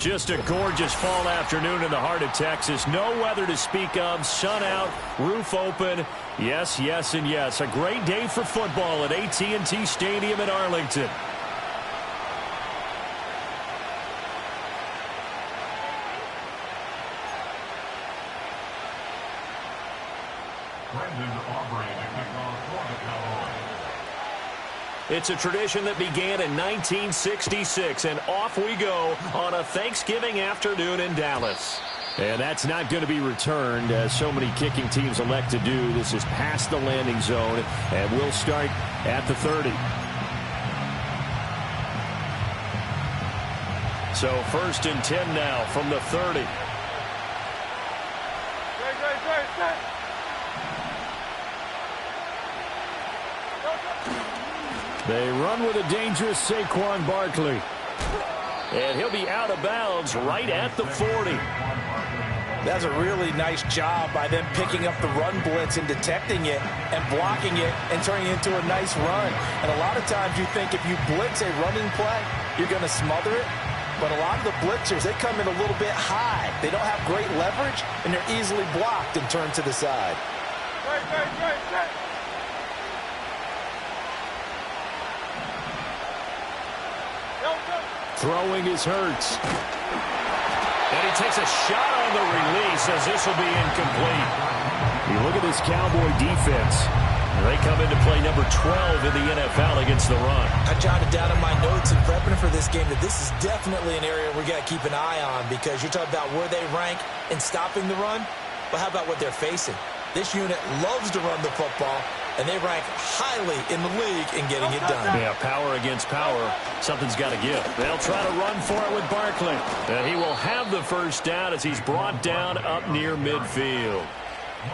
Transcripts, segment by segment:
Just a gorgeous fall afternoon in the heart of Texas. No weather to speak of. Sun out, roof open. Yes, yes, and yes. A great day for football at AT&T Stadium in Arlington. It's a tradition that began in 1966, and off we go on a Thanksgiving afternoon in Dallas. And that's not going to be returned, as so many kicking teams elect to do. This is past the landing zone, and we'll start at the 30. So 1st and 10 now from the 30. They run with a dangerous Saquon Barkley. And he'll be out of bounds right at the 40. That's a really nice job by them picking up the run blitz and detecting it and blocking it and turning it into a nice run. And a lot of times you think if you blitz a running play, you're going to smother it. But a lot of the blitzers, they come in a little bit high. They don't have great leverage, and they're easily blocked and turned to the side. Throwing is Hurts. And he takes a shot on the release as this will be incomplete. You look at this Cowboy defense. They come into play number 12 in the NFL against the run. I jotted down in my notes in prepping for this game that this is definitely an area we got to keep an eye on, because you're talking about where they rank in stopping the run. But how about what they're facing? This unit loves to run the football, and they rank highly in the league in getting it done. Yeah, power against power. Something's got to give. They'll try to run for it with Barkley. And he will have the first down as he's brought down up near midfield.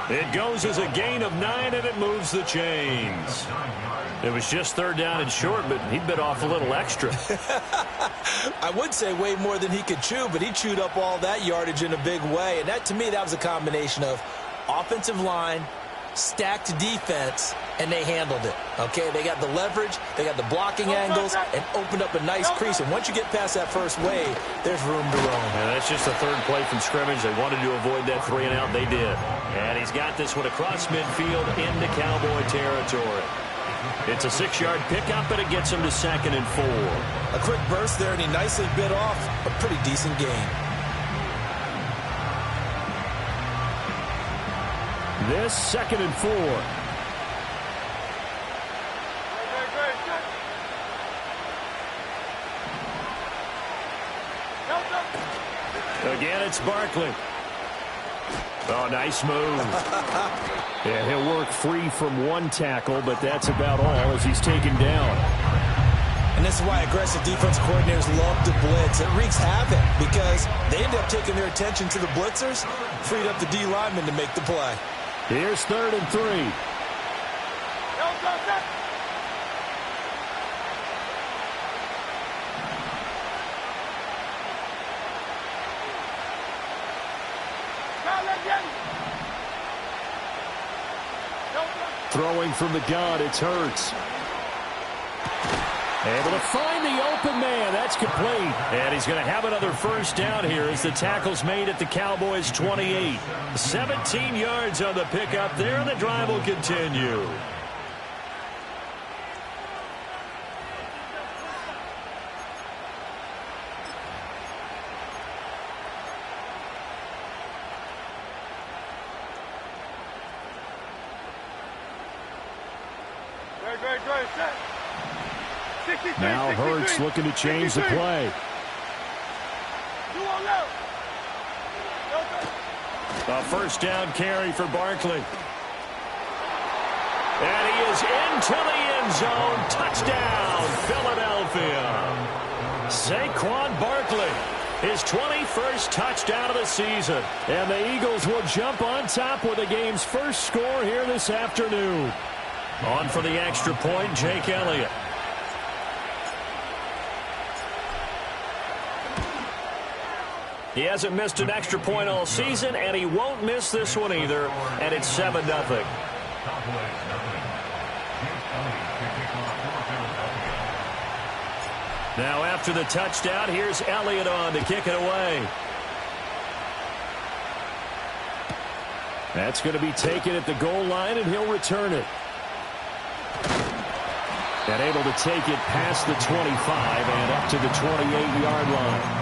It goes as a gain of 9, and it moves the chains. It was just 3rd down and short, but he bit off a little extra. I would say way more than he could chew, but he chewed up all that yardage in a big way. And that, to me, that was a combination of offensive line, stacked defense, and they handled it. Okay, they got the leverage, they got the blocking angles, and opened up a nice crease. And once you get past that first wave, there's room to roam. And that's just the 3rd play from scrimmage. They wanted to avoid that 3 and out. They did. And he's got this one across midfield into Cowboy territory. It's a 6-yard pickup, and it gets him to 2nd and 4. A quick burst there, and he nicely bit off a pretty decent gain. This 2nd and 4. Again, it's Barkley. Oh, nice move. Yeah, he'll work free from one tackle, but that's about all as he's taken down. And this is why aggressive defense coordinators love to blitz. It wreaks havoc because they end up taking their attention to the blitzers, freed up the D lineman to make the play. Here's 3rd and 3. Throwing from the gun, it's Hurts. Able to find the open man. That's complete. And he's going to have another first down here as the tackle's made at the Cowboys' 28. 17 yards on the pickup there, and the drive will continue. Now Hurts looking to change the play. A first down carry for Barkley. And he is into the end zone. Touchdown, Philadelphia. Saquon Barkley, his 21st touchdown of the season. And the Eagles will jump on top with the game's first score here this afternoon. On for the extra point, Jake Elliott. He hasn't missed an extra point all season, and he won't miss this one either, and it's 7-0. Now after the touchdown, here's Elliott on to kick it away. That's going to be taken at the goal line, and he'll return it. And able to take it past the 25 and up to the 28-yard line.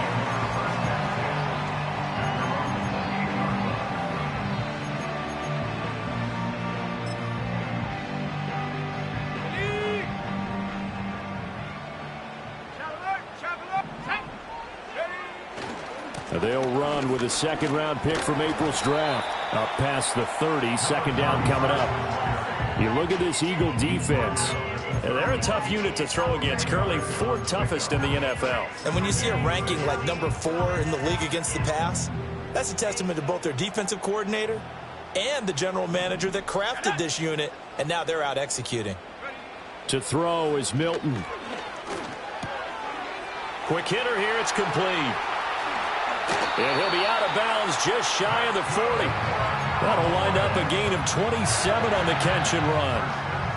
They'll run with a second-round pick from April's draft. Up past the 30, second down coming up. You look at this Eagle defense. And they're a tough unit to throw against, currently fourth toughest in the NFL. And when you see a ranking like number 4 in the league against the pass, that's a testament to both their defensive coordinator and the general manager that crafted this unit, and now they're out executing. To throw is Milton. Quick hitter here, it's complete. And he'll be out of bounds just shy of the 40. That'll wind up a gain of 27 on the catch and run.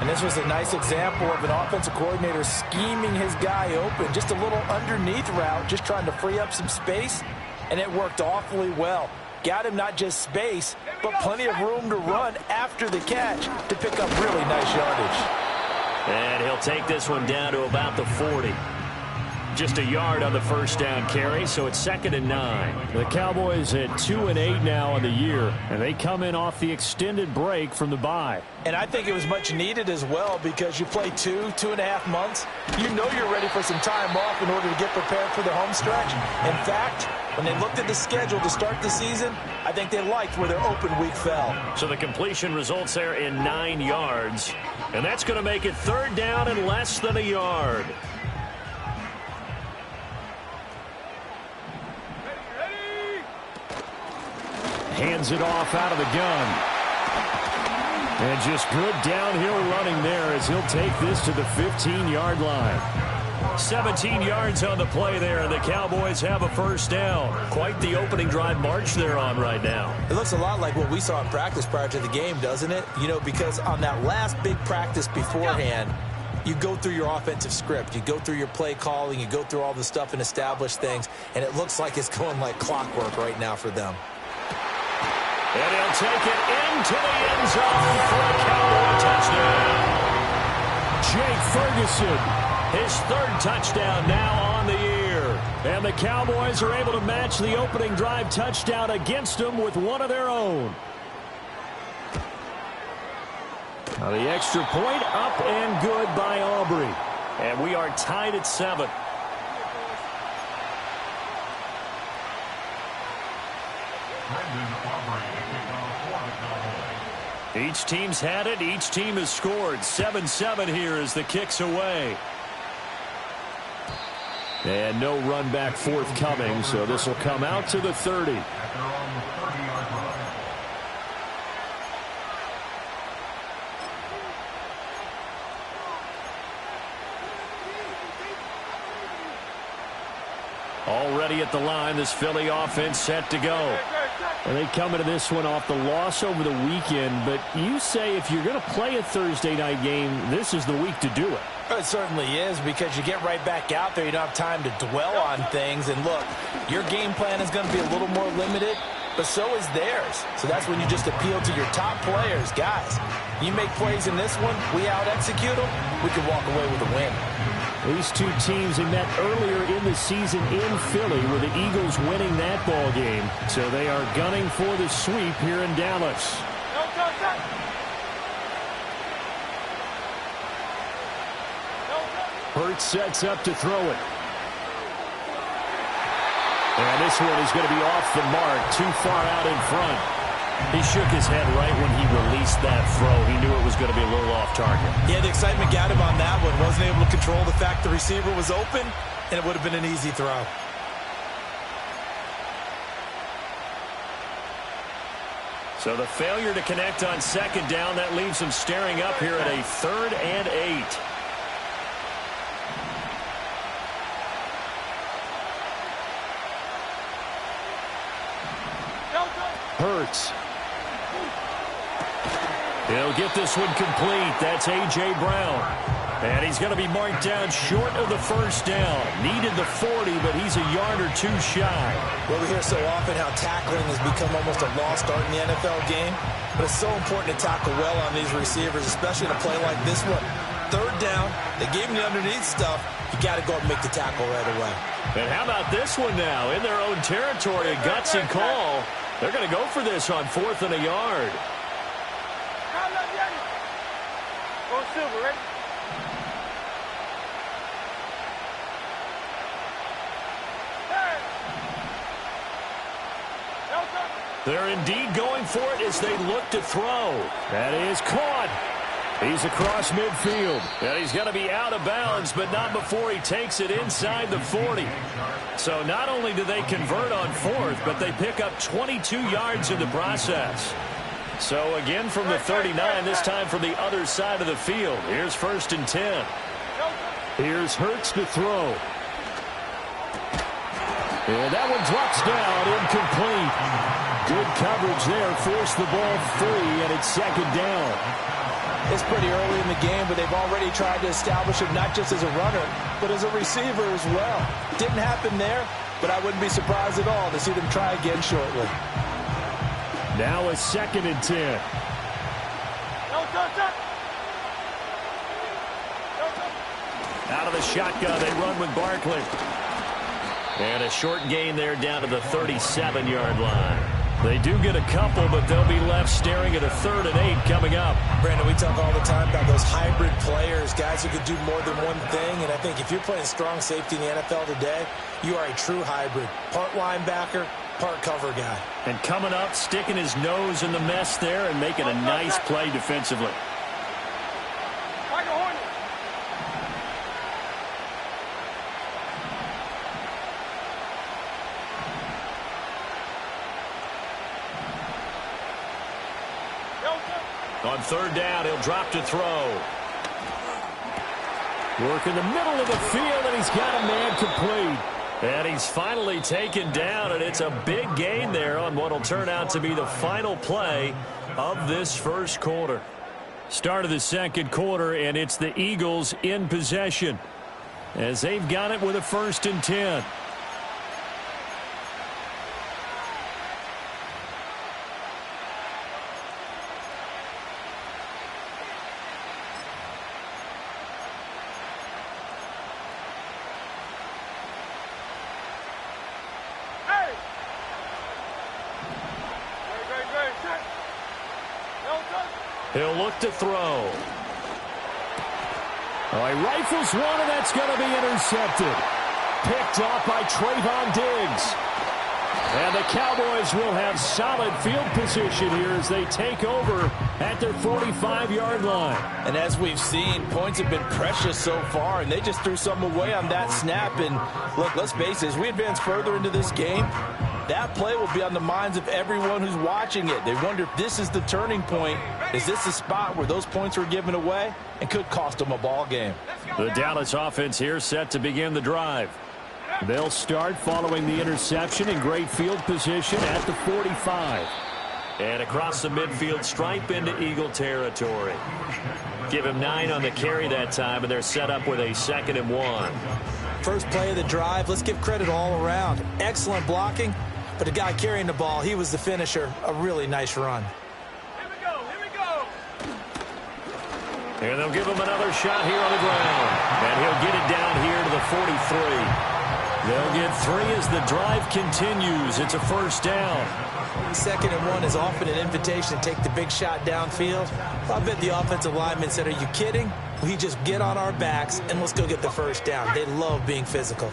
And this was a nice example of an offensive coordinator scheming his guy open. Just a little underneath route, just trying to free up some space, and it worked awfully well. Got him not just space, but plenty of room to run after the catch to pick up really nice yardage. And he'll take this one down to about the 40. Just a yard on the first down carry, so it's 2nd and 9. The Cowboys at 2-8 now on the year, and they come in off the extended break from the bye. And I think it was much needed as well, because you play 2.5 months. You know you're ready for some time off in order to get prepared for the home stretch. In fact, when they looked at the schedule to start the season, I think they liked where their open week fell. So the completion results there in 9 yards, and that's going to make it 3rd down and less than a yard. Hands it off out of the gun. And just good downhill running there as he'll take this to the 15-yard line. 17 yards on the play there, and the Cowboys have a first down. Quite the opening drive march they're on right now. It looks a lot like what we saw in practice prior to the game, doesn't it? You know, because on that last big practice beforehand, you go through your offensive script. You go through your play calling. You go through all the stuff and establish things, and it looks like it's going like clockwork right now for them. And he'll take it into the end zone for a Cowboy touchdown. Jake Ferguson, his 3rd touchdown now on the year. And the Cowboys are able to match the opening drive touchdown against them with one of their own. Now the extra point up and good by Aubrey. And we are tied at 7. Each team's had it. Each team has scored. 7-7 here as the kick's away. And no run back forthcoming, so this will come out to the 30. Already at the line, this Philly offense set to go. And they come into this one off the loss over the weekend, but you say if you're going to play a Thursday night game, this is the week to do it. It certainly is, because you get right back out there. You don't have time to dwell on things. And look, your game plan is going to be a little more limited, but so is theirs. So that's when you just appeal to your top players. Guys, you make plays in this one, we out-execute them, we can walk away with a win. These two teams have met earlier in the season in Philly, with the Eagles winning that ball game. So they are gunning for the sweep here in Dallas. Hurts sets up to throw it. And this one is going to be off the mark, too far out in front. He shook his head right when he released that throw. He knew it was going to be a little off target. Yeah, the excitement got him on that one. Wasn't able to control the fact the receiver was open, and it would have been an easy throw. So the failure to connect on 2nd down, that leaves him staring up here at a 3rd and 8. Hurts. He'll get this one complete. That's A.J. Brown. And he's going to be marked down short of the first down. Needed the 40, but he's a yard or two shy. Well, we hear so often how tackling has become almost a lost art in the NFL game, but it's so important to tackle well on these receivers, especially in a play like this one. Third down, they gave him the underneath stuff. You got to go and make the tackle right away. And how about this one now? In their own territory, a gutsy call. They're going to go for this on 4th and a yard. They're indeed going for it as they look to throw. That is caught. He's across midfield. And he's going to be out of bounds, but not before he takes it inside the 40. So not only do they convert on 4th, but they pick up 22 yards in the process. So again from the 39, this time from the other side of the field. Here's 1st and 10. Here's Hurts to throw. And that one drops down, incomplete. Good coverage there, forced the ball free, and it's 2nd down. It's pretty early in the game, but they've already tried to establish him not just as a runner, but as a receiver as well. Didn't happen there, but I wouldn't be surprised at all to see them try again shortly. Now a 2nd and 10. Out of the shotgun, they run with Barkley. And a short gain there down to the 37-yard line. They do get a couple, but they'll be left staring at a 3rd and 8 coming up. Brandon, we talk all the time about those hybrid players, guys who could do more than one thing. And I think if you're playing strong safety in the NFL today, you are a true hybrid. Part linebacker, part cover guy. And coming up, sticking his nose in the mess there and making a nice play defensively. On 3rd down, he'll drop to throw. Work in the middle of the field, and he's got a man complete. And he's finally taken down, and it's a big gain there on what will turn out to be the final play of this first quarter. Start of the second quarter, and it's the Eagles in possession as they've got it with a 1st and 10. He'll look to throw. Oh, he rifles one, and that's going to be intercepted. Picked off by Trayvon Diggs. And the Cowboys will have solid field position here as they take over at their 45-yard line. And as we've seen, points have been precious so far, and they just threw something away on that snap. And look, let's face it, as we advance further into this game, that play will be on the minds of everyone who's watching it. They wonder if this is the turning point. Is this the spot where those points were given away and could cost them a ball game? The Dallas offense here set to begin the drive. They'll start following the interception in great field position at the 45. And across the midfield stripe into Eagle territory. Give him 9 on the carry that time, and they're set up with a 2nd and 1. First play of the drive, let's give credit all around. Excellent blocking, but the guy carrying the ball, he was the finisher. A really nice run. Here we go, here we go. And they'll give him another shot here on the ground. And he'll get it down here to the 43. They'll get 3 as the drive continues. It's a 1st down. 2nd and 1 is often an invitation to take the big shot downfield. I bet the offensive lineman said, are you kidding? We just get on our backs and let's go get the 1st down. They love being physical.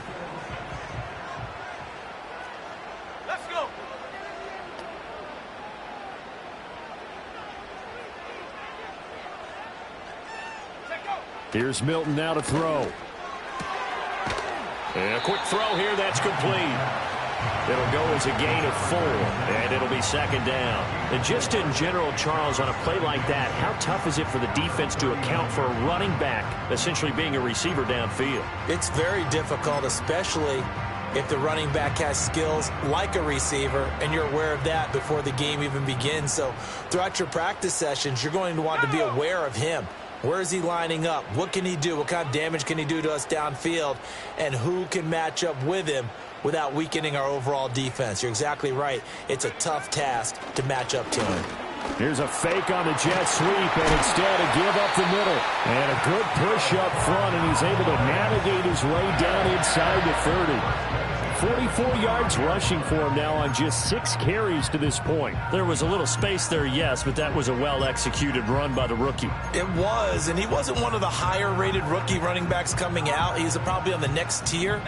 Let's go. Here's Milton now to throw. And a quick throw here, that's complete. It'll go as a gain of 4, and it'll be 2nd down. And just in general, Charles, on a play like that, how tough is it for the defense to account for a running back essentially being a receiver downfield? It's very difficult, especially if the running back has skills like a receiver, and you're aware of that before the game even begins. So throughout your practice sessions, you're going to want to be aware of him. Where is he lining up? What can he do? What kind of damage can he do to us downfield? And who can match up with him without weakening our overall defense? You're exactly right. It's a tough task to match up to him. Here's a fake on the jet sweep, and instead a give up the middle. And a good push up front, and he's able to navigate his way down inside the 30. 44 yards rushing for him now on just 6 carries to this point. There was a little space there, yes, but that was a well-executed run by the rookie. It was, and he wasn't one of the higher-rated rookie running backs coming out. He's probably on the next tier.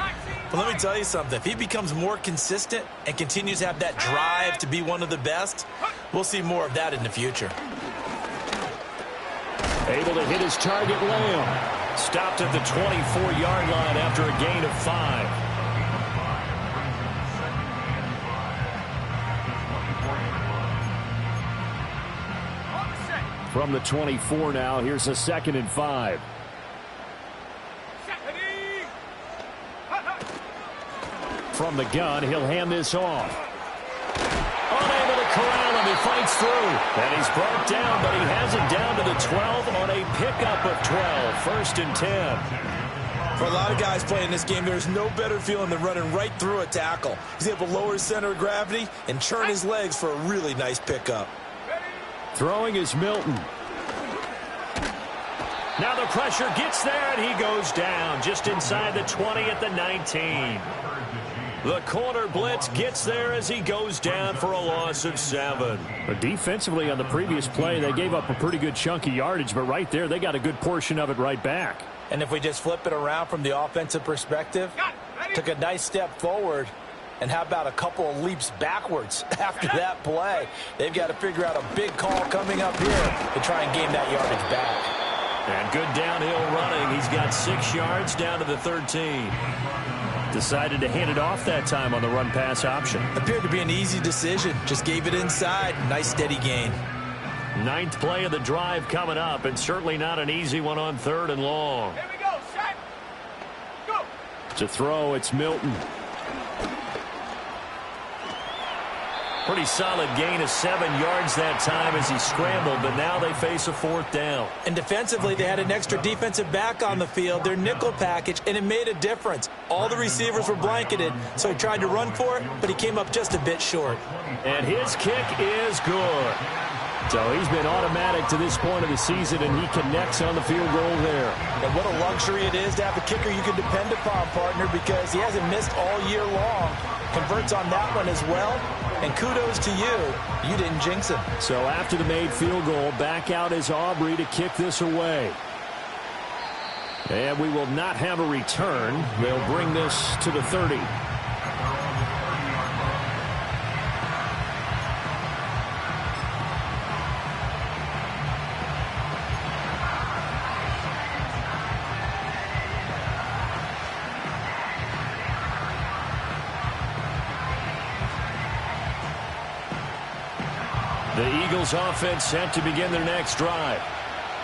But let me tell you something. If he becomes more consistent and continues to have that drive to be one of the best, we'll see more of that in the future. Able to hit his target, Lamb. Stopped at the 24-yard line after a gain of 5. From the 24 now, here's a 2nd and 5. From the gun, he'll hand this off. Unable to corral him, he fights through. And he's brought down, but he has it down to the 12 on a pickup of 12. 1st and 10. For a lot of guys playing this game, there's no better feeling than running right through a tackle. He's able to lower his center of gravity and churn his legs for a really nice pickup. Throwing is Milton. Now the pressure gets there, and he goes down just inside the 20 at the 19. The corner blitz gets there as he goes down for a loss of 7. But defensively on the previous play, they gave up a pretty good chunk of yardage, but right there, they got a good portion of it right back. And if we just flip it around from the offensive perspective, took a nice step forward, and how about a couple of leaps backwards after that play? They've got to figure out a big call coming up here to try and gain that yardage back. And good downhill running. He's got 6 yards down to the 13. Decided to hand it off that time on the run-pass option. Appeared to be an easy decision. Just gave it inside. Nice steady gain. 9th play of the drive coming up, and certainly not an easy one on 3rd and long. Here we go, set, go. To throw, it's Milton. Pretty solid gain of 7 yards that time as he scrambled, but now they face a 4th down. And defensively, they had an extra defensive back on the field, their nickel package, and it made a difference. All the receivers were blanketed, so he tried to run for it, but he came up just a bit short. And his kick is good. So he's been automatic to this point of the season, and he connects on the field goal there. And what a luxury it is to have a kicker you can depend upon, partner, because he hasn't missed all year long. Converts on that one as well. And kudos to you. You didn't jinx him. So after the made field goal, back out is Aubrey to kick this away. And we will not have a return. They'll bring this to the 30. The Eagles offense set to begin their next drive.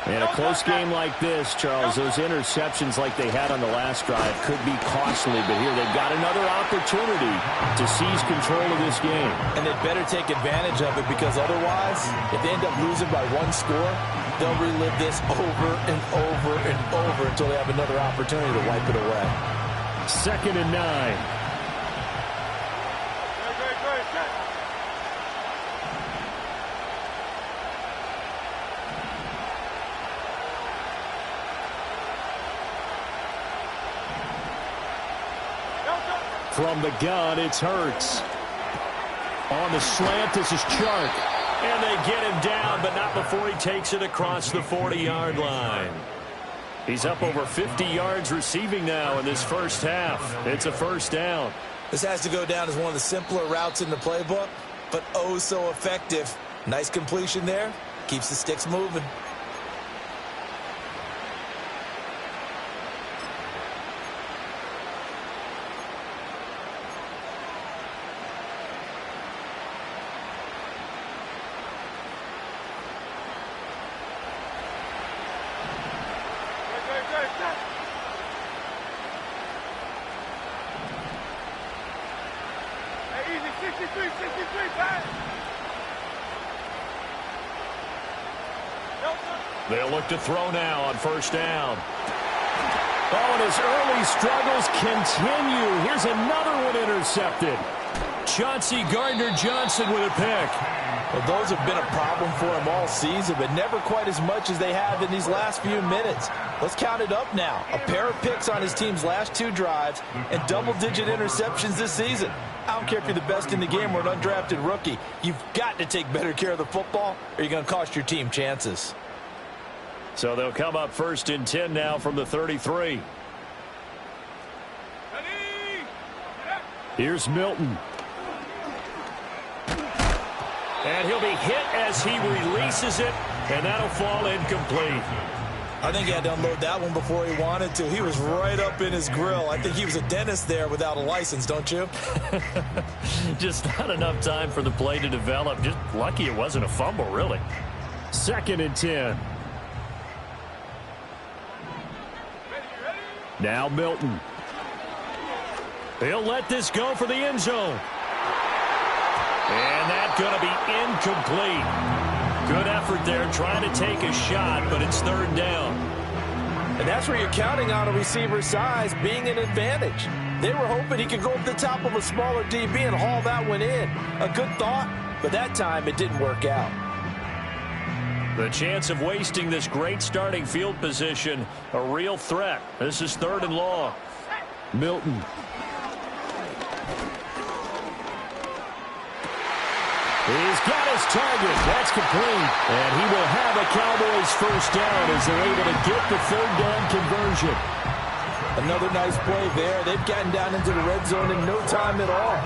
And a close game like this, Charles, those interceptions like they had on the last drive could be costly, but here they've got another opportunity to seize control of this game. And they'd better take advantage of it, because otherwise, if they end up losing by 1 score, they'll relive this over and over and over until they have another opportunity to wipe it away. 2nd and 9. From the gun, it's Hurts. On the slant, this is Chark. And they get him down, but not before he takes it across the 40-yard line. He's up over 50 yards receiving now in this first half. It's a 1st down. This has to go down as one of the simpler routes in the playbook, but oh so effective. Nice completion there. Keeps the sticks moving. They'll look to throw now on first down. Oh, and his early struggles continue. Here's another one intercepted. Chauncey Gardner-Johnson with a pick. Well, those have been a problem for him all season, but never quite as much as they have in these last few minutes. Let's count it up now. A pair of picks on his team's last 2 drives and double-digit interceptions this season. I don't care if you're the best in the game or an undrafted rookie. You've got to take better care of the football or you're going to cost your team chances. So they'll come up first and 10 now from the 33. Here's Milton. And he'll be hit as he releases it, and that'll fall incomplete. I think he had to unload that one before he wanted to. He was right up in his grill. I think he was a dentist there without a license, don't you? Just not enough time for the play to develop. Just lucky it wasn't a fumble, really. 2nd and 10. Now Milton. He'll let this go for the end zone. And that's going to be incomplete. Good effort there trying to take a shot, but it's 3rd down. And that's where you're counting on a receiver's size being an advantage. They were hoping he could go up the top of a smaller DB and haul that one in. A good thought, but that time it didn't work out. The chance of wasting this great starting field position, a real threat. This is 3rd and long. Milton. He's got his target. That's complete. And he will have a Cowboys first down as they're able to get the 3rd down conversion. Another nice play there. They've gotten down into the red zone in no time at all.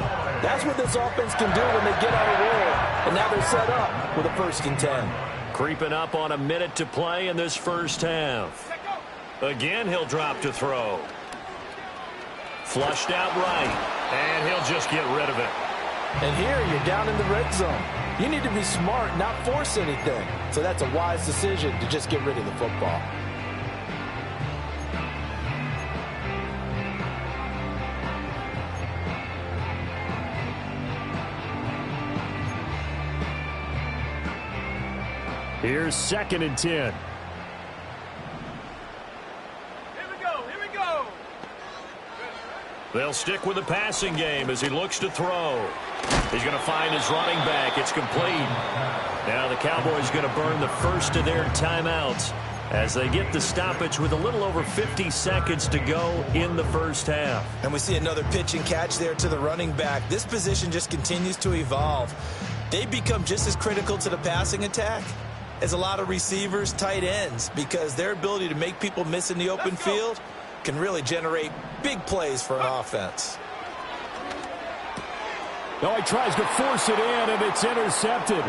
That's what this offense can do when they get on a roll. And now they're set up with a 1st and 10. Creeping up on a minute to play in this first half. Again, he'll drop to throw. Flushed out right. And he'll just get rid of it. And here you're down in the red zone. You need to be smart, not force anything. So that's a wise decision to just get rid of the football. Here's 2nd and 10. Here we go. Here we go. They'll stick with the passing game as he looks to throw. He's going to find his running back. It's complete. Now the Cowboys going to burn the first of their timeouts as they get the stoppage with a little over 50 seconds to go in the first half. And we see another pitch and catch there to the running back. This position just continues to evolve. They become just as critical to the passing attack as a lot of receivers, tight ends, because their ability to make people miss in the open field can really generate big plays for an offense. Oh, he tries to force it in, and it's intercepted.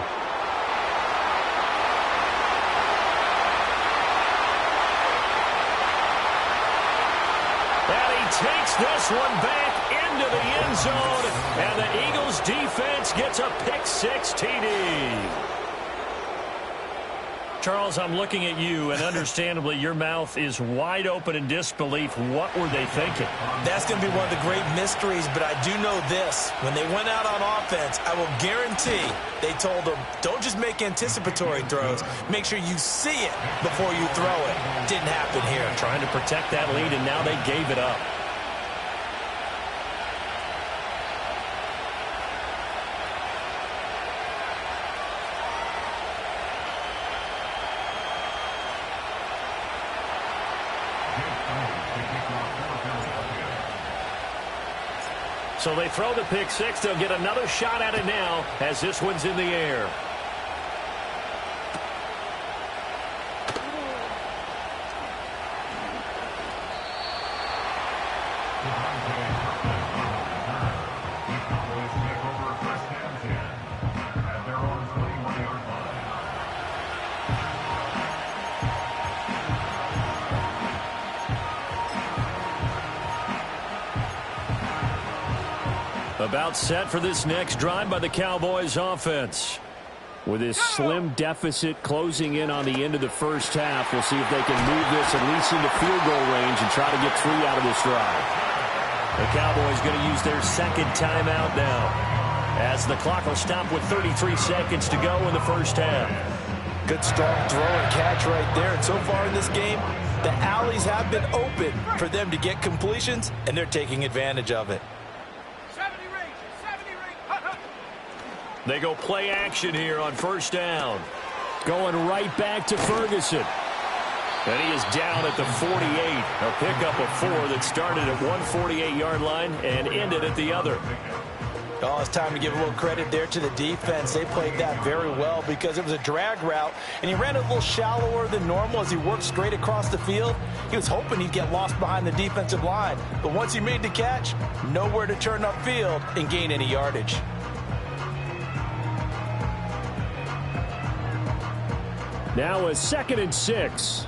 And he takes this one back into the end zone, and the Eagles defense gets a pick-6 TD. Charles, I'm looking at you, and understandably, your mouth is wide open in disbelief. What were they thinking? That's going to be one of the great mysteries, but I do know this. When they went out on offense, I will guarantee they told them, don't just make anticipatory throws. Make sure you see it before you throw it. Didn't happen here. Trying to protect that lead, and now they gave it up. So they throw the pick-6. They'll get another shot at it now as this one's in the air. About set for this next drive by the Cowboys offense. With this slim deficit closing in on the end of the first half, we'll see if they can move this at least into field goal range and try to get 3 out of this drive. The Cowboys going to use their 2nd timeout now, as the clock will stop with 33 seconds to go in the first half. Good strong throw and catch right there. And so far in this game, the alleys have been open for them to get completions, and they're taking advantage of it. 70 range, 70 range. They go play action here on first down. Going right back to Ferguson. And he is down at the 48. A pickup of 4 that started at 148-yard line and ended at the other. Oh, it's time to give a little credit there to the defense. They played that very well because it was a drag route, and he ran a little shallower than normal as he worked straight across the field. He was hoping he'd get lost behind the defensive line, but once he made the catch, nowhere to turn upfield and gain any yardage. Now a 2nd and 6.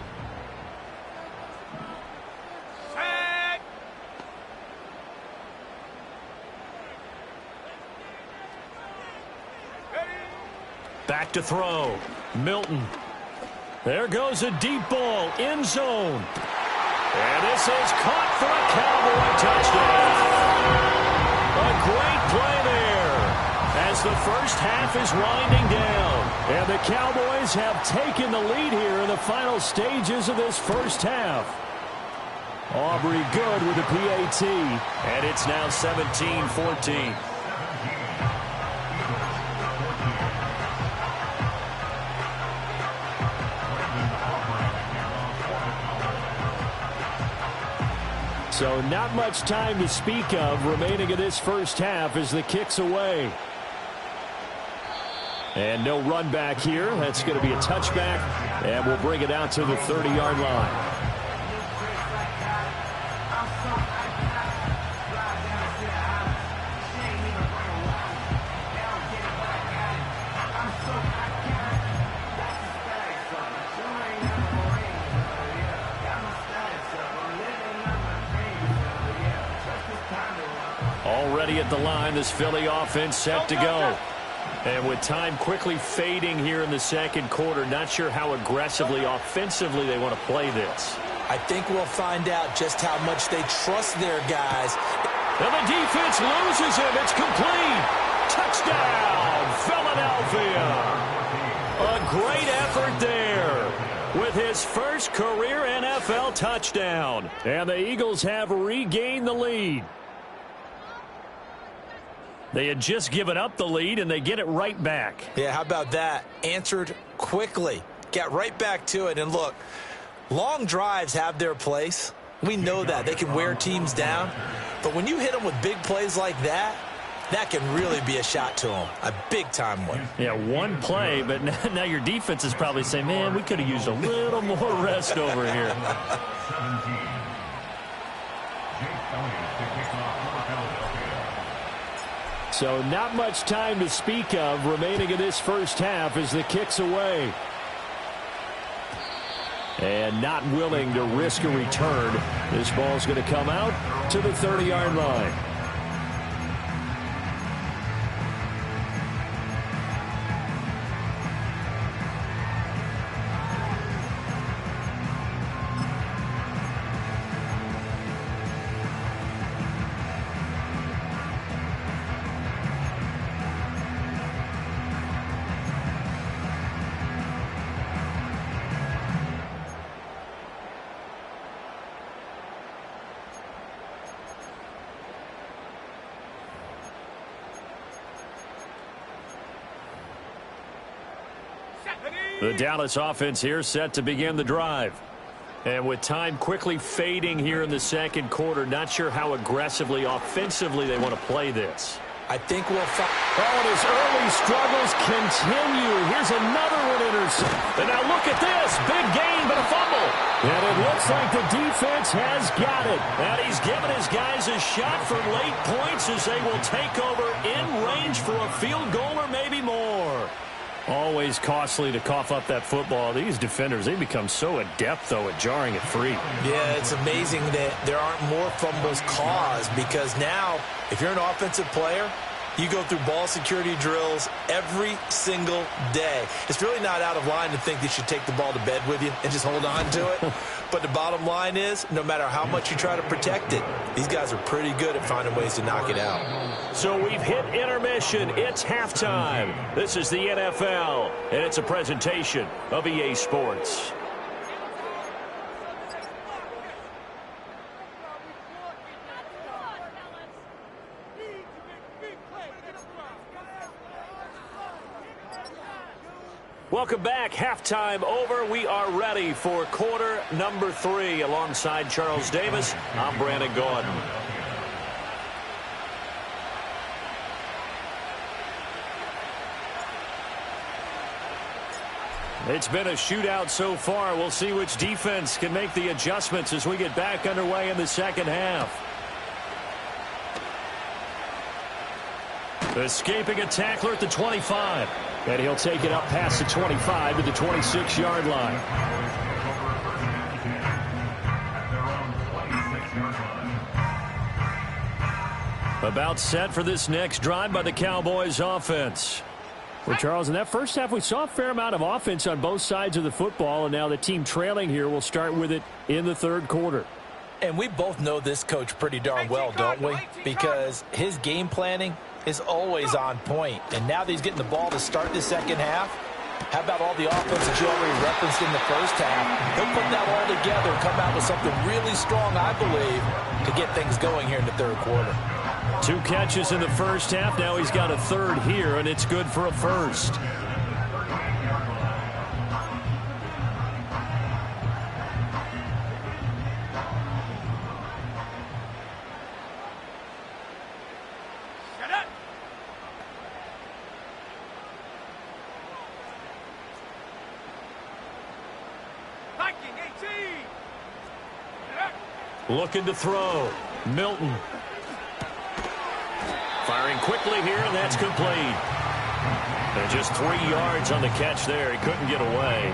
Back to throw. Milton. There goes a deep ball. End zone. And this is caught for a Cowboy touchdown. A great play there as the first half is winding down. And the Cowboys have taken the lead here in the final stages of this first half. Aubrey good with the PAT. And it's now 17-14. So not much time to speak of remaining in this first half as the kick's away. And no run back here. That's going to be a touchback, and we'll bring it out to the 30-yard line. Already at the line, this Philly offense set to go. And with time quickly fading here in the second quarter, not sure how aggressively, offensively they want to play this. I think we'll find out just how much they trust their guys. And the defense loses him. It's complete. Touchdown, Philadelphia. A great effort there with his first career NFL touchdown. And the Eagles have regained the lead. They had just given up the lead, and they get it right back. Yeah, how about that? Answered quickly. Got right back to it. And look, long drives have their place. We know that. They can wear teams down. But when you hit them with big plays like that, that can really be a shot to them. A big-time one. Yeah, one play, but now your defense is probably saying, man, we could have used a little more rest over here. So not much time to speak of remaining in this first half as the kick's away. And not willing to risk a return. This ball's going to come out to the 30-yard line. The Dallas offense here set to begin the drive. And with time quickly fading here in the second quarter, not sure how aggressively, offensively they want to play this. I think we'll find. Oh, and his early struggles continue. Here's another one intercepted. And now look at this. Big gain, but a fumble. And it looks like the defense has got it. And he's given his guys a shot for late points as they will take over in range for a field goal or maybe more. Always costly to cough up that football. These defenders, they become so adept, though, at jarring it free. Yeah, it's amazing that there aren't more fumbles caused because now, if you're an offensive player, you go through ball security drills every single day. It's really not out of line to think that you should take the ball to bed with you and just hold on to it. But the bottom line is, no matter how much you try to protect it, these guys are pretty good at finding ways to knock it out. So we've hit intermission. It's halftime. This is the NFL, and it's a presentation of EA Sports. Welcome back. Halftime over. We are ready for quarter number 3. Alongside Charles Davis, I'm Brandon Gordon. It's been a shootout so far. We'll see which defense can make the adjustments as we get back underway in the second half. Escaping a tackler at the 25. And he'll take it up past the 25 to the 26-yard line. About set for this next drive by the Cowboys offense. Well, Charles, in that first half, we saw a fair amount of offense on both sides of the football, and now the team trailing here will start with it in the third quarter. And we both know this coach pretty darn well, don't we? Because his game planning is always on point. And now that he's getting the ball to start the second half, how about all the offense that you already referenced in the first half? He'll put that all together and come out with something really strong, I believe, to get things going here in the third quarter. 2 catches in the first half. Now he's got a third here, and it's good for a first. Looking to throw. Milton. Firing quickly here, and that's complete. And just 3 yards on the catch there. He couldn't get away.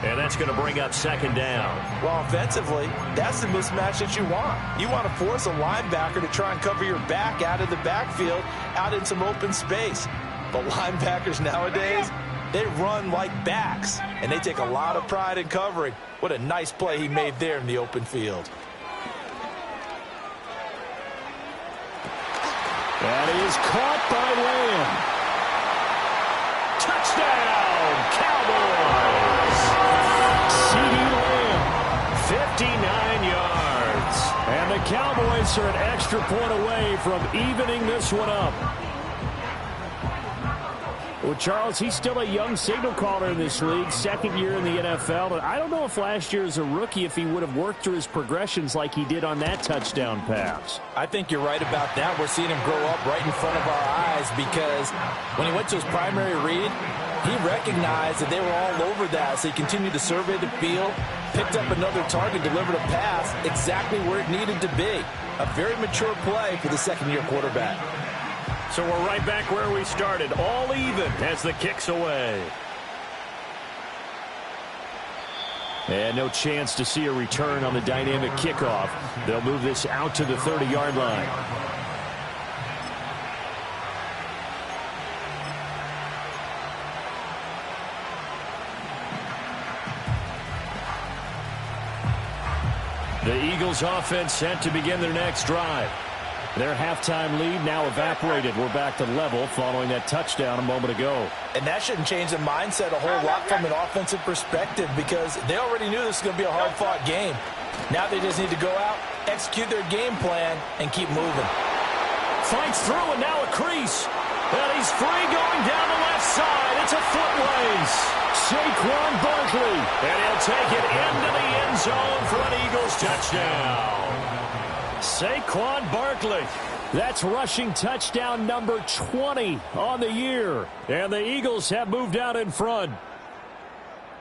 And that's going to bring up second down. Well, offensively, that's the mismatch that you want. You want to force a linebacker to try and cover your back out of the backfield, out in some open space. But linebackers nowadays, they run like backs, and they take a lot of pride in covering. What a nice play he made there in the open field. That is caught by Lamb. Touchdown, Cowboys. CeeDee Lamb, 59 yards. And the Cowboys are an extra point away from evening this one up. Well, Charles, he's still a young signal caller in this league, second year in the NFL. And I don't know if last year as a rookie, if he would have worked through his progressions like he did on that touchdown pass. I think you're right about that. We're seeing him grow up right in front of our eyes because when he went to his primary read, he recognized that they were all over that. So he continued to survey the field, picked up another target, delivered a pass exactly where it needed to be. A very mature play for the second-year quarterback. So we're right back where we started, all even as the kick's away. And no chance to see a return on the dynamic kickoff. They'll move this out to the 30-yard line. The Eagles offense set to begin their next drive. Their halftime lead now evaporated. We're back to level following that touchdown a moment ago. And that shouldn't change the mindset a whole lot from an offensive perspective because they already knew this was going to be a hard-fought game. Now they just need to go out, execute their game plan, and keep moving. Fights through, and now a crease. And he's free going down the left side. It's a foot race. Saquon Barkley. And he'll take it into the end zone for an Eagles touchdown. Saquon Barkley. That's rushing touchdown number 20 on the year. And the Eagles have moved out in front.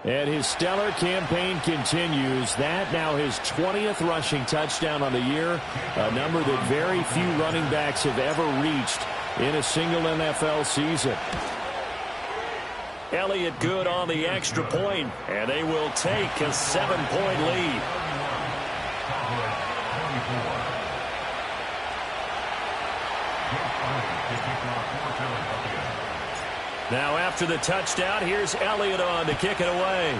And his stellar campaign continues. That now his 20th rushing touchdown on the year. A number that very few running backs have ever reached in a single NFL season. Elliott good on the extra point, and they will take a 7-point lead. Now after the touchdown, here's Elliott on to kick it away.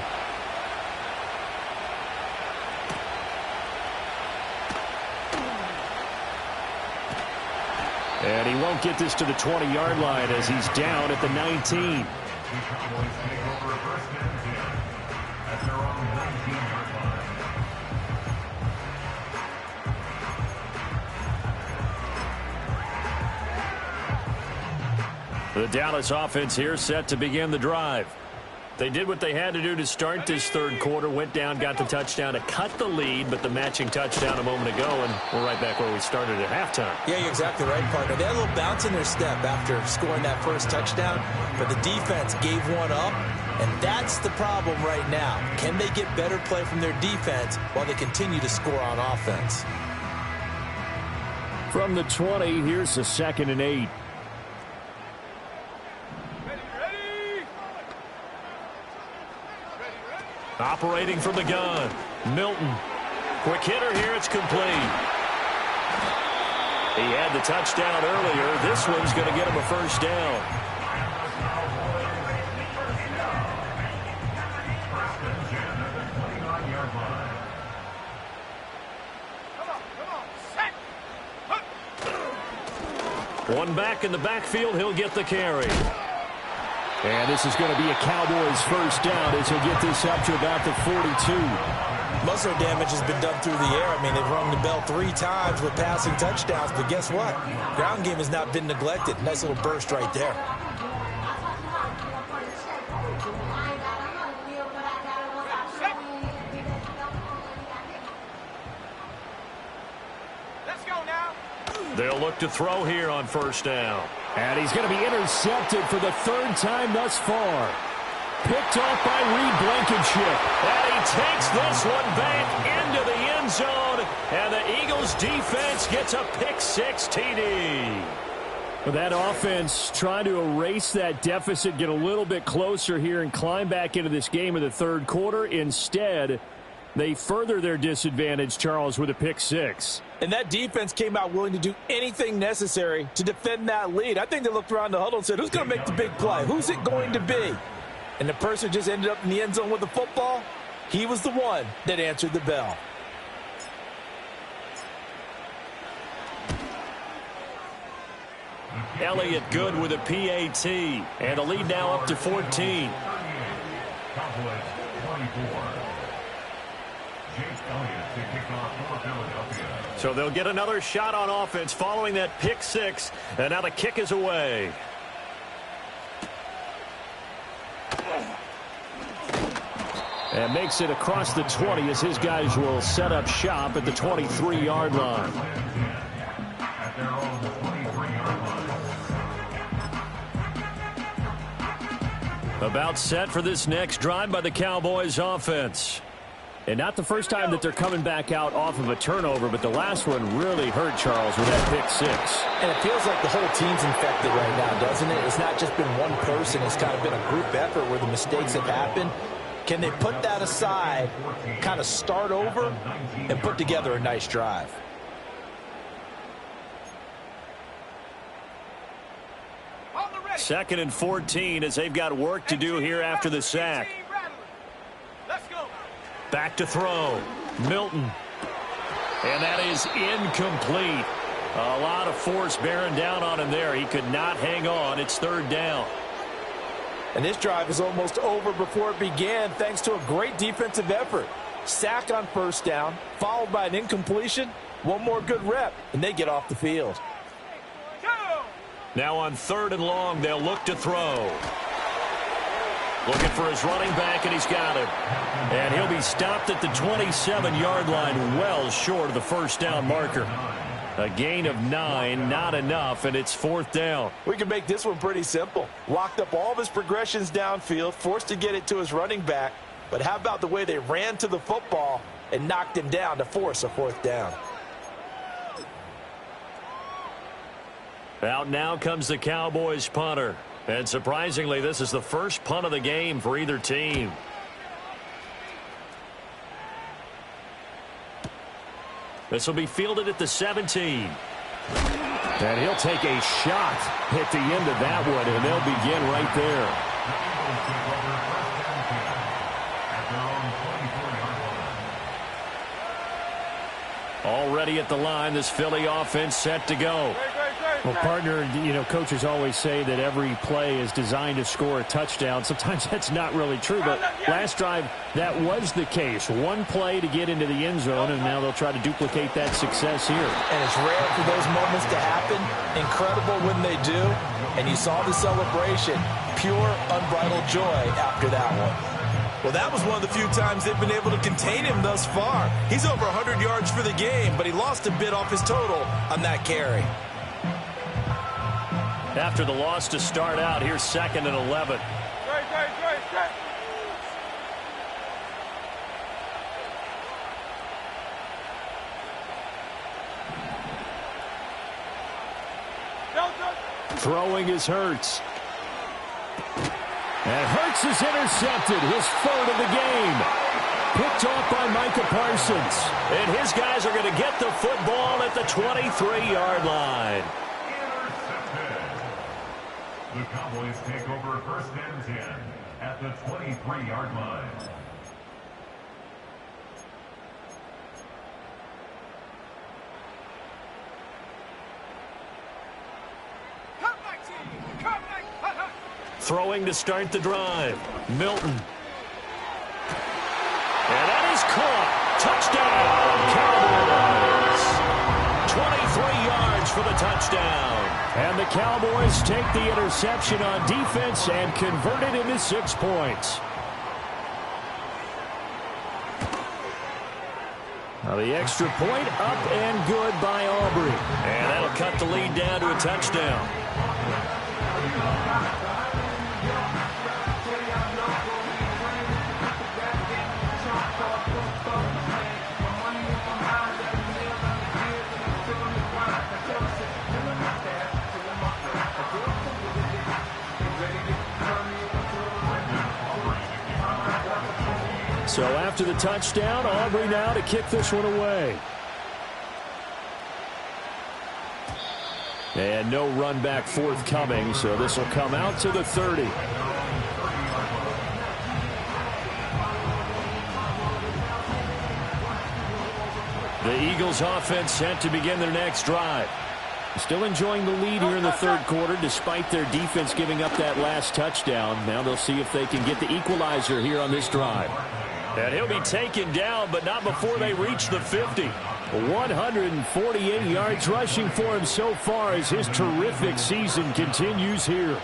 And he won't get this to the 20-yard line as he's down at the 19. The Dallas offense here set to begin the drive. They did what they had to do to start this third quarter, went down, got the touchdown to cut the lead, but the matching touchdown a moment ago, and we're right back where we started at halftime. Yeah, you're exactly right, partner. They had a little bounce in their step after scoring that first touchdown, but the defense gave one up, and that's the problem right now. Can they get better play from their defense while they continue to score on offense? From the 20, here's the 2nd and 8. Operating from the gun, Milton. Quick hitter here, it's complete. He had the touchdown earlier. This one's going to get him a first down. One back in the backfield, he'll get the carry. And this is going to be a Cowboys first down as he'll get this up to about the 42. Muscle damage has been done through the air. I mean, they've rung the bell 3 times with passing touchdowns, but guess what? Ground game has not been neglected. Nice little burst right there. Let's go now. They'll look to throw here on first down. And he's going to be intercepted for the 3rd time thus far. Picked off by Reed Blankenship. And he takes this one back into the end zone. And the Eagles defense gets a pick-6 TD. That offense trying to erase that deficit, get a little bit closer here and climb back into this game in the third quarter. Instead, they further their disadvantage, Charles, with a pick-6. And that defense came out willing to do anything necessary to defend that lead. I think they looked around the huddle and said, who's going to make the big play? Who's it going to be? And the person just ended up in the end zone with the football. He was the one that answered the bell. Elliott good with a PAT. And the lead now up to 14. So they'll get another shot on offense following that pick-6. And now the kick is away. And makes it across the 20 as his guys will set up shop at the 23-yard line. About set for this next drive by the Cowboys offense. And not the first time that they're coming back out off of a turnover, but the last one really hurt, Charles, with that pick-6. And it feels like the whole team's infected right now, doesn't it? It's not just been one person. It's kind of been a group effort where the mistakes have happened. Can they put that aside, kind of start over, and put together a nice drive? Second and 14 as they've got work to do here after the sack. Let's go. Back to throw. Milton. And that is incomplete. A lot of force bearing down on him there. He could not hang on. It's 3rd down. And this drive is almost over before it began thanks to a great defensive effort. Sack on first down, followed by an incompletion. One more good rep, and they get off the field. Now on 3rd and long, they'll look to throw. Looking for his running back, and he's got him. And he'll be stopped at the 27-yard line, well short of the first down marker. A gain of 9, not enough, and it's 4th down. We can make this one pretty simple. Locked up all of his progressions downfield, forced to get it to his running back. But how about the way they ran to the football and knocked him down to force a 4th down? Out now comes the Cowboys punter. And surprisingly, this is the first punt of the game for either team. This will be fielded at the 17. And he'll take a shot at the end of that one, and they'll begin right there. Already at the line, this Philly offense set to go. Well, partner, coaches always say that every play is designed to score a touchdown. Sometimes that's not really true, but last drive, that was the case. One play to get into the end zone, and now they'll try to duplicate that success here. And it's rare for those moments to happen. Incredible when they do. And you saw the celebration. Pure, unbridled joy after that one. Well, that was one of the few times they've been able to contain him thus far. He's over 100 yards for the game, but he lost a bit off his total on that carry. After the loss to start out, here's 2nd and 11. Throwing is Hurts. And Hurts is intercepted, his 3rd of the game. Picked off by Micah Parsons. And his guys are going to get the football at the 23-yard line. The Cowboys take over 1st and 10 at the 23-yard line. Throwing to start the drive. Milton. And that is caught. Touchdown, Cowboys. 23 yards for the touchdown. And the Cowboys take the interception on defense and convert it into 6 points. Now the extra point up and good by Aubrey. And that'll cut the lead down to a touchdown. So after the touchdown, Aubrey now to kick this one away. And no run back forthcoming, so this will come out to the 30. The Eagles offense set to begin their next drive. Still enjoying the lead here in the 3rd quarter despite their defense giving up that last touchdown. Now they'll see if they can get the equalizer here on this drive. And he'll be taken down, but not before they reach the 50. 148 yards rushing for him so far as his terrific season continues here.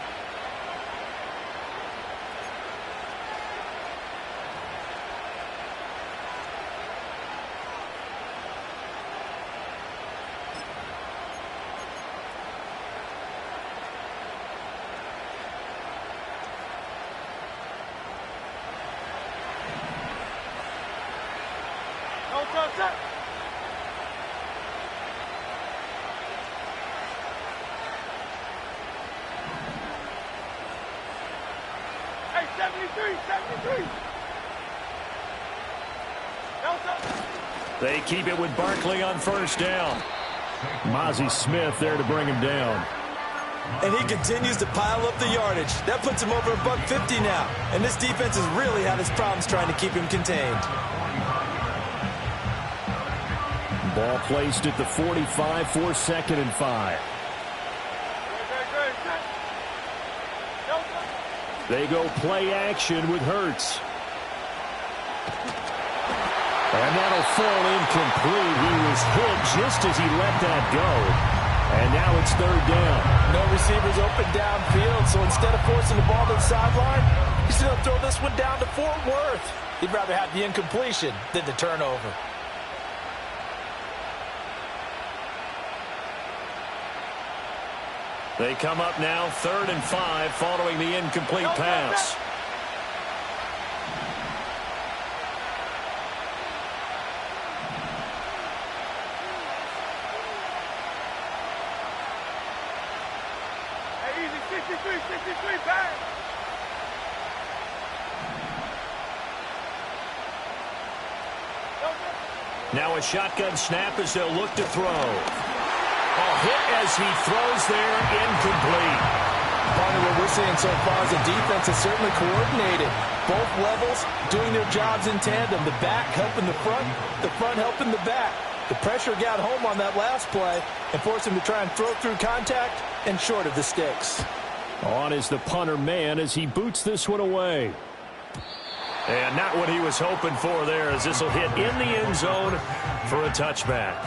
They keep it with Barkley on 1st down. Mozzie Smith there to bring him down. And he continues to pile up the yardage. That puts him over $150 now. And this defense has really had its problems trying to keep him contained. Ball placed at the 45 for 2nd and 5. They go play action with Hurts. And that'll fall incomplete. He was hit just as he let that go. And now it's 3rd down. No receivers open downfield, so instead of forcing the ball to the sideline, he's going to throw this one down to Fort Worth. He'd rather have the incompletion than the turnover. They come up now 3rd and 5 following the incomplete pass. Now a shotgun snap as they'll look to throw. A hit as he throws there, incomplete. Part of what we're seeing so far is the defense is certainly coordinated. Both levels doing their jobs in tandem. The back helping the front helping the back. The pressure got home on that last play and forced him to try and throw through contact and short of the sticks. On is the punter man as he boots this one away. And not what he was hoping for there, as this will hit in the end zone for a touchback.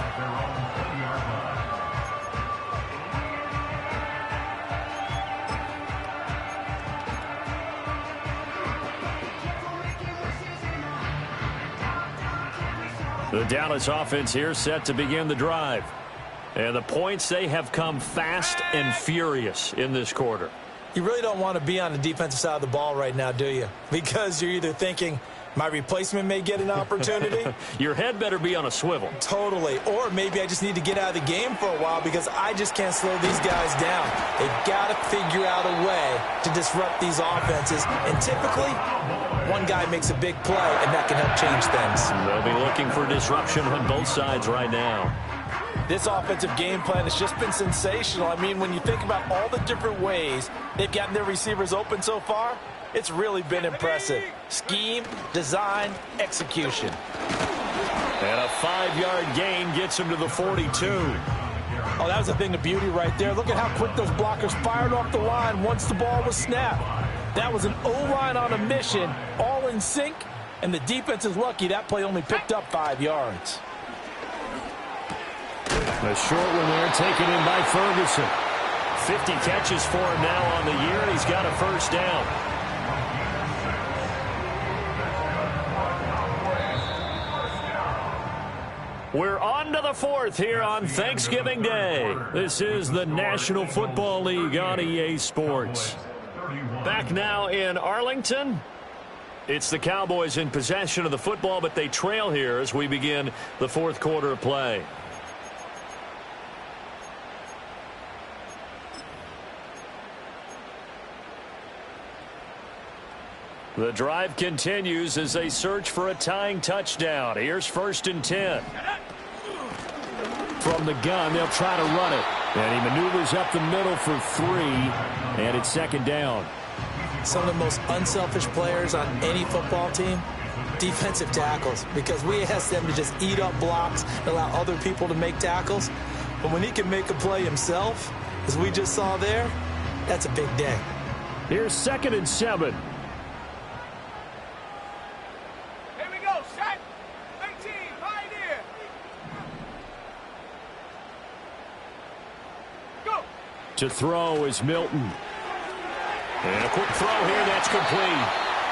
The Dallas offense here set to begin the drive. And the points, they have come fast and furious in this quarter. You really don't want to be on the defensive side of the ball right now, do you? Because you're either thinking, my replacement may get an opportunity. Your head better be on a swivel. Totally. Or maybe I just need to get out of the game for a while because I just can't slow these guys down. They've got to figure out a way to disrupt these offenses. And typically, one guy makes a big play, and that can help change things. They'll be looking for disruption on both sides right now. This offensive game plan has just been sensational. I mean, when you think about all the different ways they've gotten their receivers open so far, it's really been impressive. Scheme, design, execution. And a 5-yard gain gets him to the 42. Oh, that was a thing of beauty right there. Look at how quick those blockers fired off the line once the ball was snapped. That was an O-line on a mission, all in sync, and the defense is lucky that play only picked up 5 yards. A short one there taken in by Ferguson. 50 catches for him now on the year, and he's got a first down. We're on to the fourth here on Thanksgiving Day. This is the National Football League on EA Sports. Back now in Arlington. It's the Cowboys in possession of the football, but they trail here as we begin the fourth quarter of play. The drive continues as they search for a tying touchdown. Here's 1st and 10. From the gun, they'll try to run it. And he maneuvers up the middle for 3, and it's 2nd down. Some of the most unselfish players on any football team, defensive tackles, because we ask them to just eat up blocks and allow other people to make tackles. But when he can make a play himself, as we just saw there, that's a big day. Here's 2nd and 7. To throw is Milton. And a quick throw here, that's complete.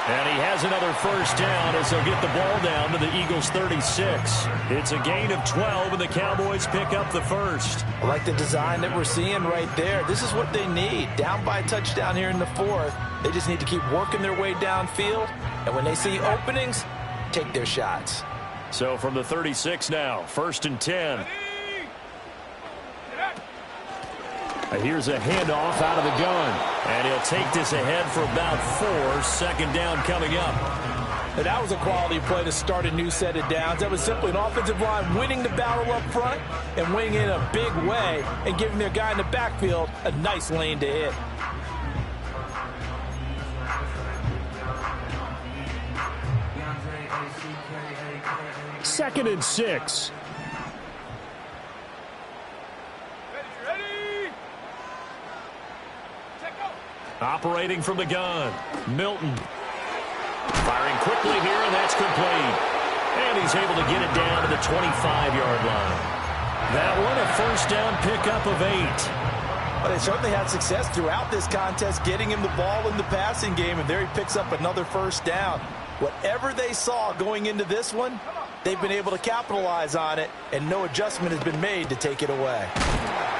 And he has another first down as they'll get the ball down to the Eagles' 36. It's a gain of 12, and the Cowboys pick up the first. I like the design that we're seeing right there. This is what they need. Down by a touchdown here in the fourth. They just need to keep working their way downfield. And when they see openings, take their shots. So from the 36 now, 1st and 10. Here's a handoff out of the gun. And he'll take this ahead for about 4. 2nd down coming up. And that was a quality play to start a new set of downs. That was simply an offensive line winning the battle up front and winning in a big way and giving their guy in the backfield a nice lane to hit. Second and 6. Operating from the gun, Milton. Firing quickly here, and that's complete. And he's able to get it down to the 25-yard line. That one, a first down pickup of 8. Well, they certainly had success throughout this contest, getting him the ball in the passing game, and there he picks up another first down. Whatever they saw going into this one, they've been able to capitalize on it, and no adjustment has been made to take it away.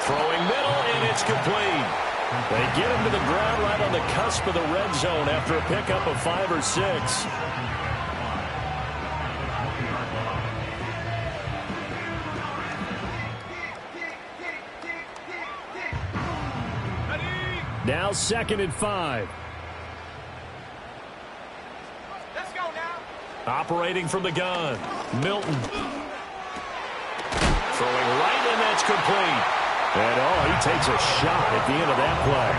Throwing middle, and it's complete. They get him to the ground right on the cusp of the red zone after a pickup of 5 or 6. Now 2nd and 5. Let's go now. Operating from the gun, Milton. Throwing right, and that's complete. And, he takes a shot at the end of that play.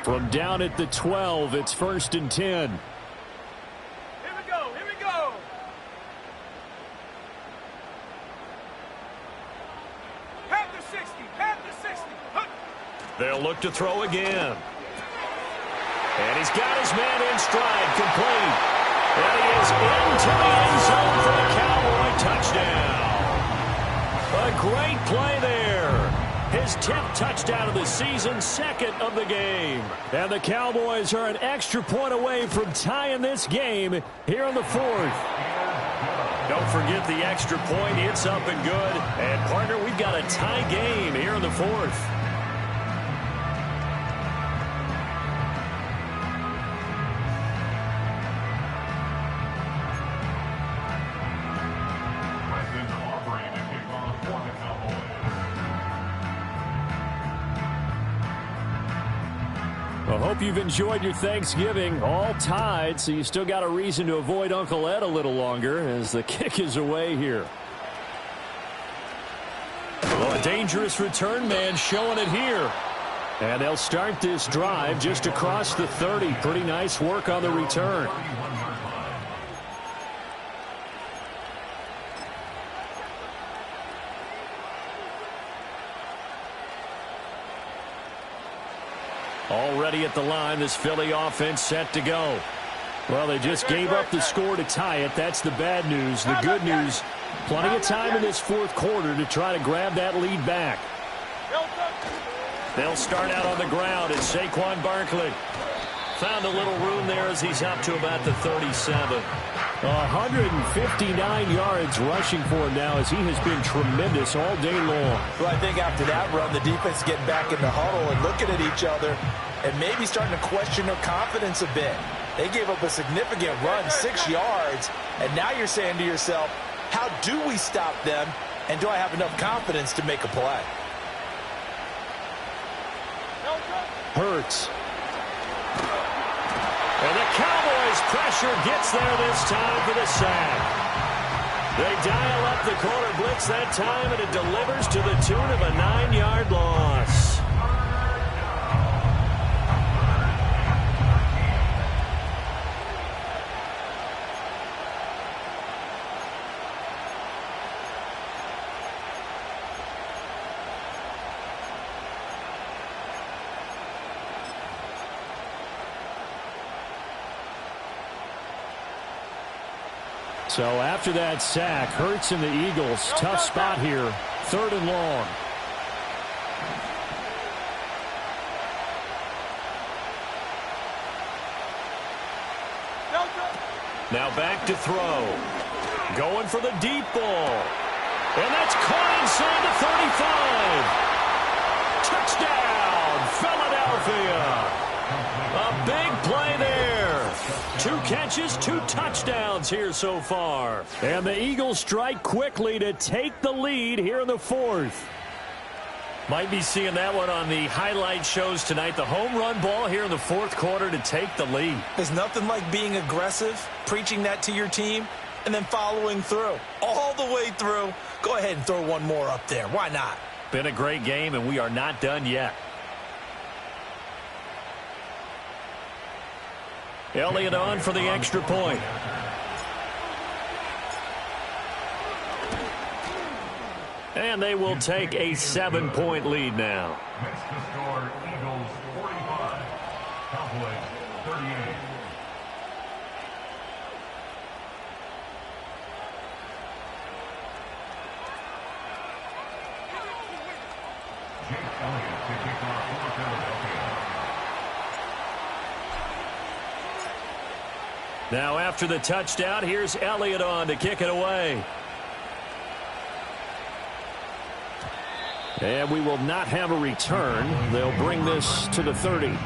From down at the 12, it's 1st and 10. Here we go. Here we go. Panther 60. Panther 60. Huh. They'll look to throw again. And he's got his man in stride, complete. And he is into the end zone for the Cowboy touchdown. A great play there. His 10th touchdown of the season, 2nd of the game. And the Cowboys are an extra point away from tying this game here in the 4th. Don't forget the extra point. It's up and good. And, partner, we've got a tie game here in the 4th. I hope you've enjoyed your Thanksgiving. All tied, so you still got a reason to avoid Uncle Ed a little longer as the kick is away here. Well, a dangerous return man showing it here. And they'll start this drive just across the 30. Pretty nice work on the return. Already at the line, this Philly offense set to go. Well, they just gave up the score to tie it. That's the bad news. The good news, plenty of time in this 4th quarter to try to grab that lead back. They'll start out on the ground as Saquon Barkley. Found a little room there as he's up to about the 37. 159 yards rushing for him now as he has been tremendous all day long. Well, I think after that run, the defense getting back in the huddle and looking at each other and maybe starting to question their confidence a bit. They gave up a significant run, 6 yards, and now you're saying to yourself, how do we stop them, and do I have enough confidence to make a play? Hurts. And the Cowboys' pressure gets there this time for the sack. They dial up the corner blitz that time, and it delivers to the tune of a 9-yard loss. So after that sack, Hurts and the Eagles, tough spot here, 3rd and long. Now back to throw. Going for the deep ball. And that's caught inside the 35. Touchdown, Philadelphia. A big play there. 2 catches, 2 touchdowns here so far. And the Eagles strike quickly to take the lead here in the 4th. Might be seeing that one on the highlight shows tonight. The home run ball here in the 4th quarter to take the lead. There's nothing like being aggressive, preaching that to your team, and then following through. All the way through. Go ahead and throw one more up there. Why not? Been a great game, and we are not done yet. Elliott on for the extra point. And they will take a 7-point lead now. Next to score, Eagles 45, Cowboys 38. Jake Elliott to kick off for Philadelphia. Now after the touchdown, here's Elliott on to kick it away. And we will not have a return. They'll bring this to the 30. At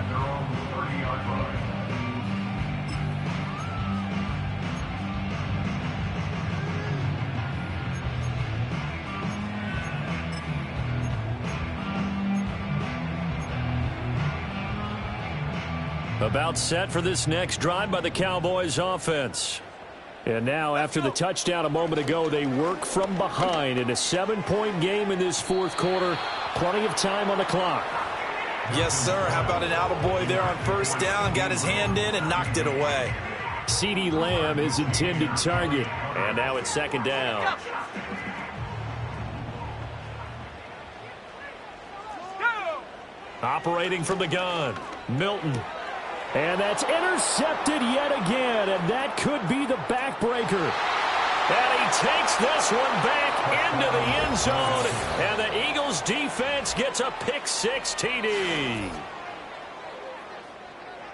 their own 30-yard line. About set for this next drive by the Cowboys offense. And now after the touchdown a moment ago, they work from behind in a 7-point game in this 4th quarter. Plenty of time on the clock. Yes, sir. How about an attaboy there on first down? Got his hand in and knocked it away. CeeDee Lamb is intended target. And now it's second down. Operating from the gun, Milton. And that's intercepted yet again, and that could be the backbreaker. And he takes this one back into the end zone, and the Eagles defense gets a pick-6 TD.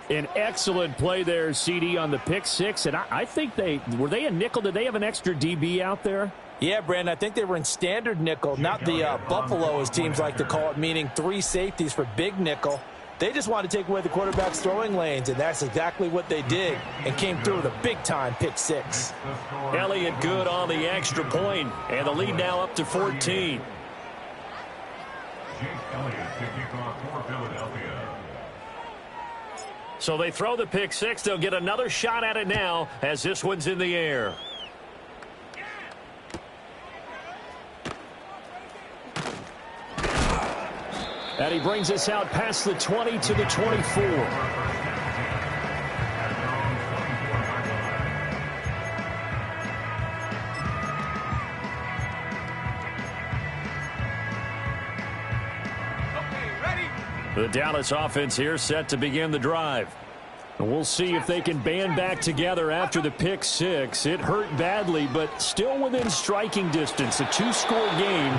An excellent play there, CD, on the pick-6, and I think were they a nickel? Did they have an extra DB out there? Yeah, Brandon, I think they were in standard nickel, not the Buffalo, as teams like to call it, meaning 3 safeties for big nickel. They just wanted to take away the quarterback's throwing lanes, and that's exactly what they did, and came through with a big-time pick-6. Elliott good on the extra point, and the lead now up to 14. Jake Elliott to kick off for Philadelphia. So they throw the pick-6. They'll get another shot at it now as this one's in the air. And he brings us out past the 20 to the 24. The Dallas offense here set to begin the drive. And we'll see if they can band back together after the pick-6. It hurt badly, but still within striking distance. A 2-score game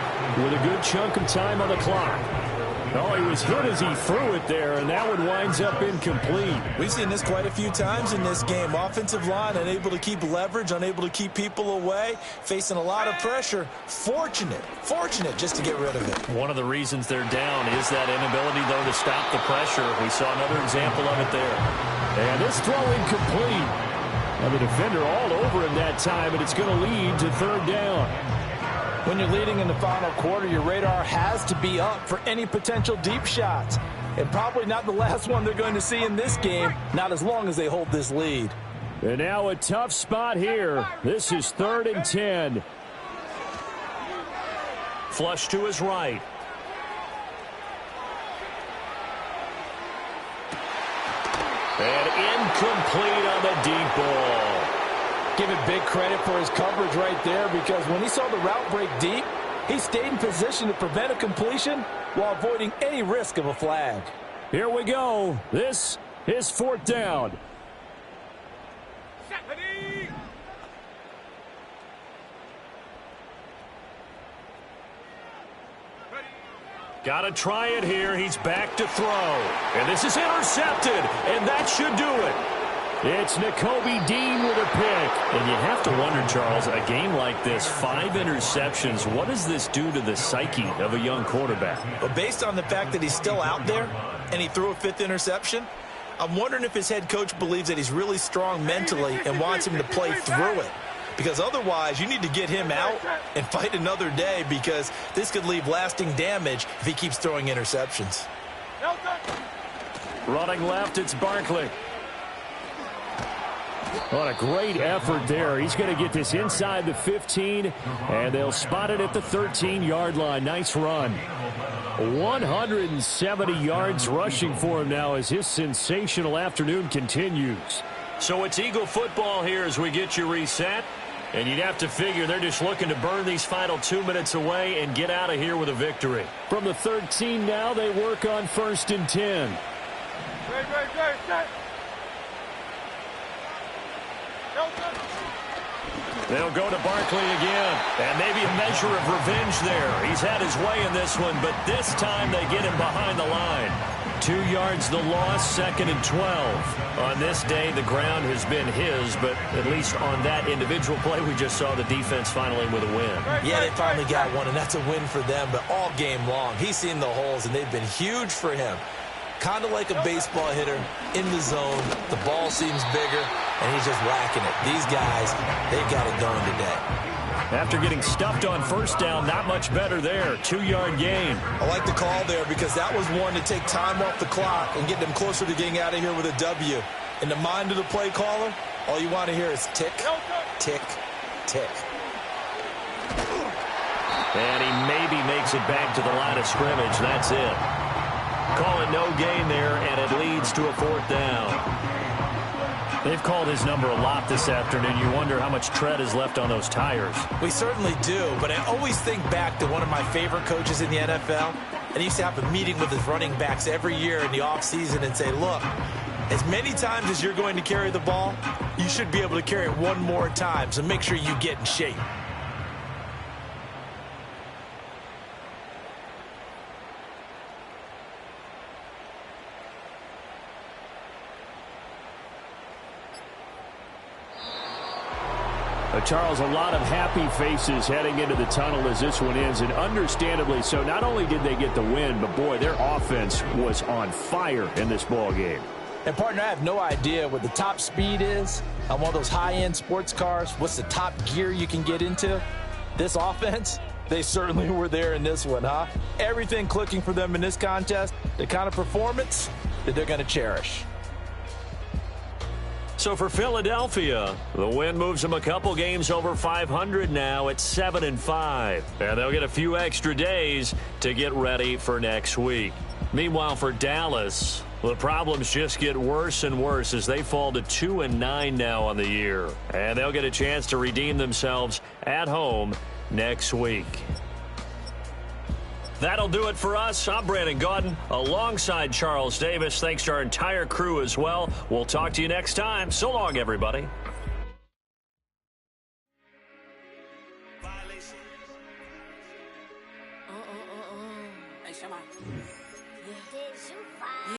with a good chunk of time on the clock. Oh, he was hit as he threw it there, and that one winds up incomplete. We've seen this quite a few times in this game. Offensive line unable to keep leverage, unable to keep people away, facing a lot of pressure. Fortunate just to get rid of it. One of the reasons they're down is that inability, though, to stop the pressure. We saw another example of it there. And this throw incomplete. And the defender all over him that time, and it's going to lead to third down. When you're leading in the final quarter, your radar has to be up for any potential deep shots. And probably not the last one they're going to see in this game, not as long as they hold this lead. And now a tough spot here. This is 3rd and 10. Flush to his right. And incomplete on the deep ball. Give it big credit for his coverage right there, because when he saw the route break deep, he stayed in position to prevent a completion while avoiding any risk of a flag. Here we go. This is 4th down. Got to try it here. He's back to throw. And this is intercepted, and that should do it. It's Nakobe Dean with a pick. And you have to wonder, Charles, a game like this, 5 interceptions, what does this do to the psyche of a young quarterback? But based on the fact that he's still out there and he threw a 5th interception, I'm wondering if his head coach believes that he's really strong mentally and wants him to play through it. Because otherwise, you need to get him out and fight another day, because this could leave lasting damage if he keeps throwing interceptions. Running left, it's Barkley. What a great effort there. He's going to get this inside the 15, and they'll spot it at the 13-yard line. Nice run. 170 yards rushing for him now as his sensational afternoon continues. So it's Eagle football here as we get you reset. And you'd have to figure they're just looking to burn these final 2 minutes away and get out of here with a victory. From the 13 now, they work on 1st and 10. They'll go to Barkley again. And maybe a measure of revenge there. He's had his way in this one, but this time they get him behind the line. 2 yards the loss, 2nd and 12. On this day, the ground has been his, but at least on that individual play, we just saw the defense finally with a win. Yeah, they finally got one, and that's a win for them, but all game long, he's seen the holes, and they've been huge for him. Kind of like a baseball hitter in the zone. The ball seems bigger, and he's just whacking it. These guys, they've got it going today. After getting stuffed on 1st down, not much better there. 2-yard gain. I like the call there, because that was one to take time off the clock and get them closer to getting out of here with a W. In the mind of the play caller, all you want to hear is tick, tick, tick. And he maybe makes it back to the line of scrimmage. That's it. call it no gain there, and it leads to a 4th down. They've called his number a lot this afternoon. You wonder how much tread is left on those tires. We certainly do, but I always think back to one of my favorite coaches in the NFL, and he used to have a meeting with his running backs every year in the offseason and say, look, as many times as you're going to carry the ball, you should be able to carry it one more time, so make sure you get in shape. Charles, a lot of happy faces heading into the tunnel as this one ends, and understandably so. Not only did they get the win, but, boy, their offense was on fire in this ball game. And, partner, I have no idea what the top speed is on one of those high-end sports cars. What's the top gear you can get into? This offense, they certainly were there in this one, huh? Everything clicking for them in this contest, the kind of performance that they're going to cherish. So for Philadelphia, the win moves them a couple games over 500 now at 7-5. And they'll get a few extra days to get ready for next week. Meanwhile, for Dallas, the problems just get worse and worse as they fall to 2-9 now on the year. And they'll get a chance to redeem themselves at home next week. That'll do it for us. I'm Brandon Gaudin alongside Charles Davis. Thanks to our entire crew as well. We'll talk to you next time. So long, everybody.